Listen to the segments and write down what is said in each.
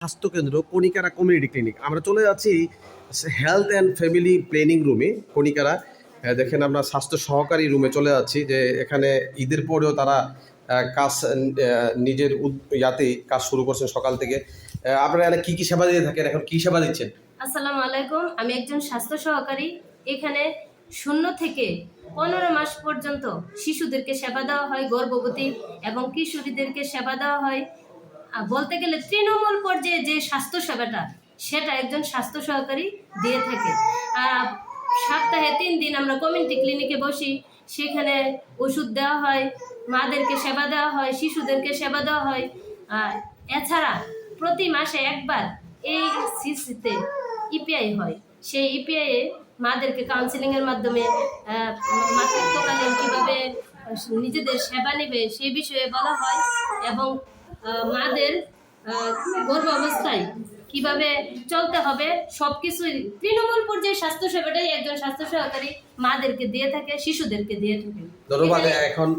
স্বাস্থ্যকেন্দ্র কণিকারা community clinic. আমরা চলে যাচ্ছি হেলথ অ্যান্ড ফ্যামিলি প্ল্যানিং রুমে কণিকারা। দেখেন আমরা স্বাস্থ্য সহকারী রুমে চলে যাচ্ছি, যে এখানে ঈদের পরেও তারা কাজ নিজের ইয়াতেই কাজ শুরু করছেন সকাল থেকে। আপনারা এখানে কী কী সেবা দিয়ে থাকেন, এখন কী সেবা দিচ্ছেন? আসসালামু আলাইকুম, আমি একজন স্বাস্থ্য সহকারী। এখানে 0 থেকে 15 মাস পর্যন্ত শিশুদেরকে সেবা দেওয়া হয়, গর্ভবতী এবং কিশোরীদেরকে সেবা দেওয়া হয়। বলতে গেলে তৃণমূল পর্যায়ে যে স্বাস্থ্য সেবাটা, সেটা একজন স্বাস্থ্য সহকারী দিয়ে থাকে। সপ্তাহে 3 দিন আমরা কমিউনিটি ক্লিনিকে বসি, সেখানে ওষুধ দেওয়া হয়, মাদেরকে সেবা দেওয়া হয়, শিশুদেরকে সেবা দেওয়া হয়। এছাড়া প্রতি মাসে একবার এই সিসিতে ইপিআই হয়। সেই ইপিআই এ মাদেরকে কাউন্সিলিংয়ের মাধ্যমে মাতৃত্বকালীন কীভাবে নিজেদের সেবা নেবে সেই বিষয়ে বলা হয়, এবং মাদের গর্ভাবস্থায় কিভাবে চলতে হবে সবকিছুই তৃণমূল পর্যায়ে স্বাস্থ্য সেবাটাই একজন স্বাস্থ্য সহকারী মাদেরকে দিয়ে থাকে, শিশুদেরকে দিয়ে থাকে। ধন্যবাদ। এখন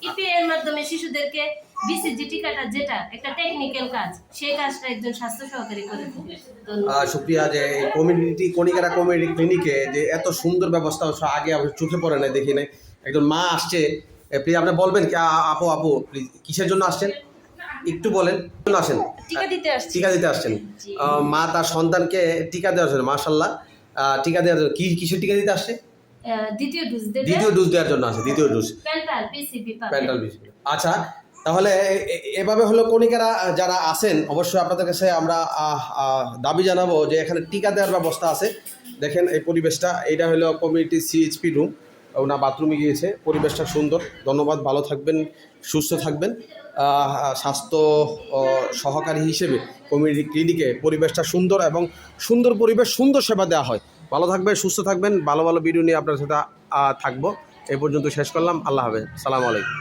ইপিআই এর মাধ্যমে শিশুদেরকে বিসিজি টিকাটা, যেটা একটা টেকনিক্যাল কাজ, সেই কাজটা একজন স্বাস্থ্য সহকারী করে থাকে। শুক্রিয়া যে কমিউনিটি কণিকারা কমিউনিটি ক্লিনিকে যে এত সুন্দর ব্যবস্থা আগে চোখে পড়ে নাই, দেখি নাই। একজন মা আসছে, প্লিজ আপনি বলবেন কি আপু প্লিজ কিসের জন্য আসছেন একটু বলেন। আসেন টিকা দিতে আসছেন। মা তার সন্তানকে টিকা দেওয়ার জন্য, মাশাআল্লাহ, টিকা দেওয়ার জন্য কিসের টিকা দিতে আসছে? দ্বিতীয় ডোজ দেওয়ার জন্য আসে, দ্বিতীয় ডোজ প্যান্টাল পিসিবি। আচ্ছা, তাহলে এভাবে হলো কণিকারা যারা আছেন, অবশ্যই আপনাদের কাছে আমরা দাবি জানাবো যে এখানে টিকা দেওয়ার ব্যবস্থা আছে। দেখেন এই পরিবেশটা, এটা হলো কমিউনিটি সিএইচপি রুম। ওনা বাথরুমে গিয়েছে, পরিবেশটা সুন্দর। ধন্যবাদ, ভালো থাকবেন, সুস্থ থাকবেন। স্বাস্থ্য সহকারী হিসেবে কমিউনিটি ক্লিনিকে পরিবেশটা সুন্দর, এবং সুন্দর পরিবেশ, সুন্দর সেবা দেওয়া হয়। ভালো থাকবেন, সুস্থ থাকবেন। ভালো ভালো ভিডিও নিয়ে আপনার সাথে থাকবো। এই পর্যন্ত শেষ করলাম। আল্লাহ হাফেজ, সালামু আলাইকুম।